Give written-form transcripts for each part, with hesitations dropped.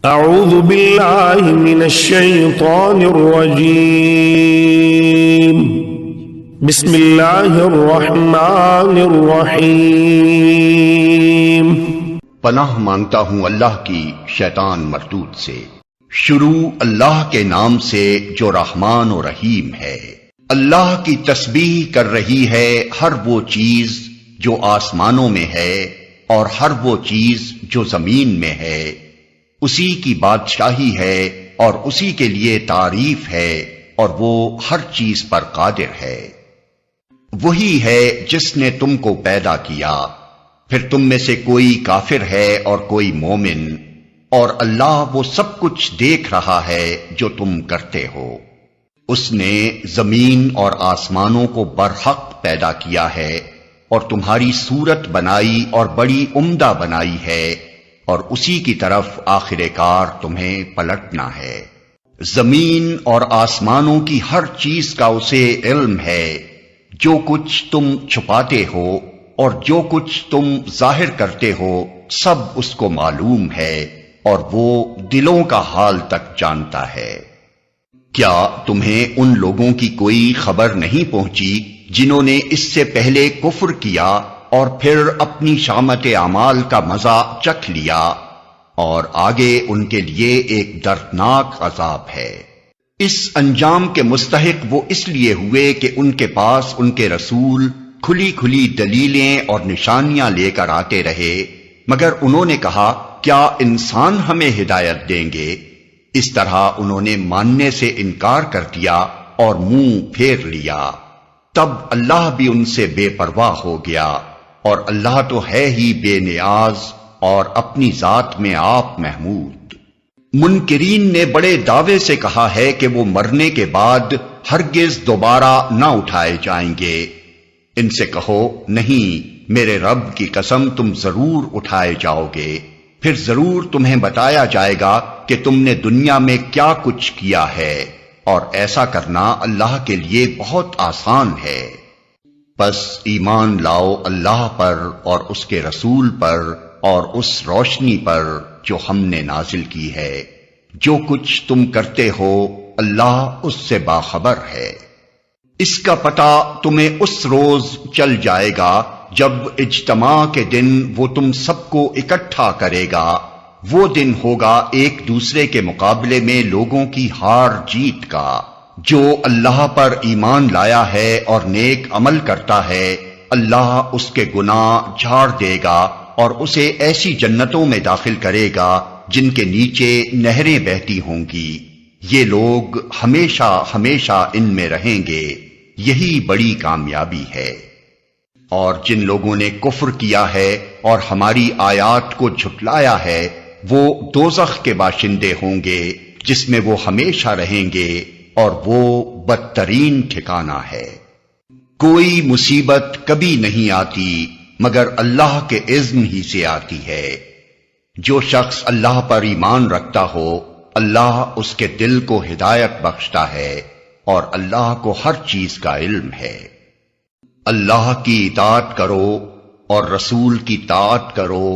اعوذ باللہ من الشیطان الرجیم بسم اللہ الرحمن الرحیم۔ پناہ مانگتا ہوں اللہ کی شیطان مردود سے۔ شروع اللہ کے نام سے جو رحمان و رحیم ہے۔ اللہ کی تسبیح کر رہی ہے ہر وہ چیز جو آسمانوں میں ہے اور ہر وہ چیز جو زمین میں ہے۔ اسی کی بادشاہی ہے اور اسی کے لیے تعریف ہے اور وہ ہر چیز پر قادر ہے۔ وہی ہے جس نے تم کو پیدا کیا، پھر تم میں سے کوئی کافر ہے اور کوئی مومن، اور اللہ وہ سب کچھ دیکھ رہا ہے جو تم کرتے ہو۔ اس نے زمین اور آسمانوں کو برحق پیدا کیا ہے اور تمہاری صورت بنائی اور بڑی عمدہ بنائی ہے، اور اسی کی طرف آخر کار تمہیں پلٹنا ہے۔ زمین اور آسمانوں کی ہر چیز کا اسے علم ہے، جو کچھ تم چھپاتے ہو اور جو کچھ تم ظاہر کرتے ہو سب اس کو معلوم ہے، اور وہ دلوں کا حال تک جانتا ہے۔ کیا تمہیں ان لوگوں کی کوئی خبر نہیں پہنچی جنہوں نے اس سے پہلے کفر کیا اور پھر اپنی شامت اعمال کا مزہ چکھ لیا، اور آگے ان کے لیے ایک دردناک عذاب ہے۔ اس انجام کے مستحق وہ اس لیے ہوئے کہ ان کے پاس ان کے رسول کھلی کھلی دلیلیں اور نشانیاں لے کر آتے رہے، مگر انہوں نے کہا کیا انسان ہمیں ہدایت دیں گے؟ اس طرح انہوں نے ماننے سے انکار کر دیا اور منہ پھیر لیا۔ تب اللہ بھی ان سے بے پرواہ ہو گیا، اور اللہ تو ہے ہی بے نیاز اور اپنی ذات میں آپ محمود۔ منکرین نے بڑے دعوے سے کہا ہے کہ وہ مرنے کے بعد ہرگز دوبارہ نہ اٹھائے جائیں گے۔ ان سے کہو نہیں، میرے رب کی قسم تم ضرور اٹھائے جاؤ گے، پھر ضرور تمہیں بتایا جائے گا کہ تم نے دنیا میں کیا کچھ کیا ہے، اور ایسا کرنا اللہ کے لیے بہت آسان ہے۔ بس ایمان لاؤ اللہ پر اور اس کے رسول پر اور اس روشنی پر جو ہم نے نازل کی ہے۔ جو کچھ تم کرتے ہو اللہ اس سے باخبر ہے۔ اس کا پتہ تمہیں اس روز چل جائے گا جب اجتماع کے دن وہ تم سب کو اکٹھا کرے گا۔ وہ دن ہوگا ایک دوسرے کے مقابلے میں لوگوں کی ہار جیت کا۔ جو اللہ پر ایمان لایا ہے اور نیک عمل کرتا ہے، اللہ اس کے گناہ جھاڑ دے گا اور اسے ایسی جنتوں میں داخل کرے گا جن کے نیچے نہریں بہتی ہوں گی۔ یہ لوگ ہمیشہ ہمیشہ ان میں رہیں گے، یہی بڑی کامیابی ہے۔ اور جن لوگوں نے کفر کیا ہے اور ہماری آیات کو جھٹلایا ہے، وہ دوزخ کے باشندے ہوں گے جس میں وہ ہمیشہ رہیں گے، اور وہ بدترین ٹھکانہ ہے۔ کوئی مصیبت کبھی نہیں آتی مگر اللہ کے اذن ہی سے آتی ہے۔ جو شخص اللہ پر ایمان رکھتا ہو اللہ اس کے دل کو ہدایت بخشتا ہے، اور اللہ کو ہر چیز کا علم ہے۔ اللہ کی اطاعت کرو اور رسول کی طاعت کرو،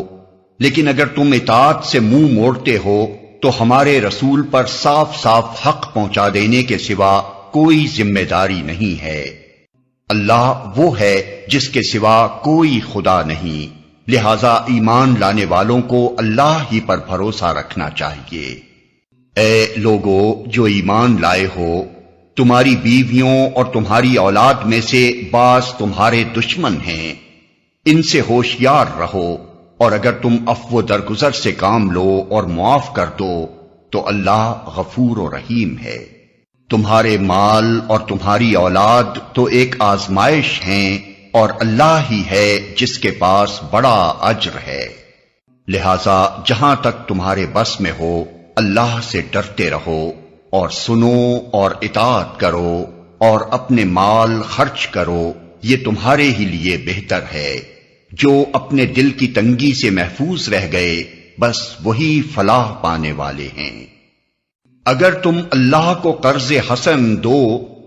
لیکن اگر تم اطاعت سے منہ موڑتے ہو تو ہمارے رسول پر صاف صاف حق پہنچا دینے کے سوا کوئی ذمہ داری نہیں ہے۔ اللہ وہ ہے جس کے سوا کوئی خدا نہیں، لہذا ایمان لانے والوں کو اللہ ہی پر بھروسہ رکھنا چاہیے۔ اے لوگو جو ایمان لائے ہو، تمہاری بیویوں اور تمہاری اولاد میں سے بعض تمہارے دشمن ہیں، ان سے ہوشیار رہو، اور اگر تم عفو و درگزر سے کام لو اور معاف کر دو تو اللہ غفور و رحیم ہے۔ تمہارے مال اور تمہاری اولاد تو ایک آزمائش ہیں، اور اللہ ہی ہے جس کے پاس بڑا اجر ہے۔ لہذا جہاں تک تمہارے بس میں ہو اللہ سے ڈرتے رہو، اور سنو اور اطاعت کرو، اور اپنے مال خرچ کرو، یہ تمہارے ہی لیے بہتر ہے۔ جو اپنے دل کی تنگی سے محفوظ رہ گئے بس وہی فلاح پانے والے ہیں۔ اگر تم اللہ کو قرض حسن دو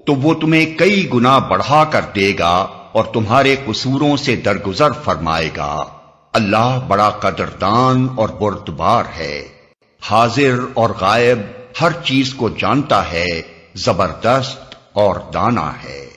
تو وہ تمہیں کئی گنا بڑھا کر دے گا اور تمہارے قصوروں سے درگزر فرمائے گا۔ اللہ بڑا قدردان اور بردبار ہے۔ حاضر اور غائب ہر چیز کو جانتا ہے، زبردست اور دانا ہے۔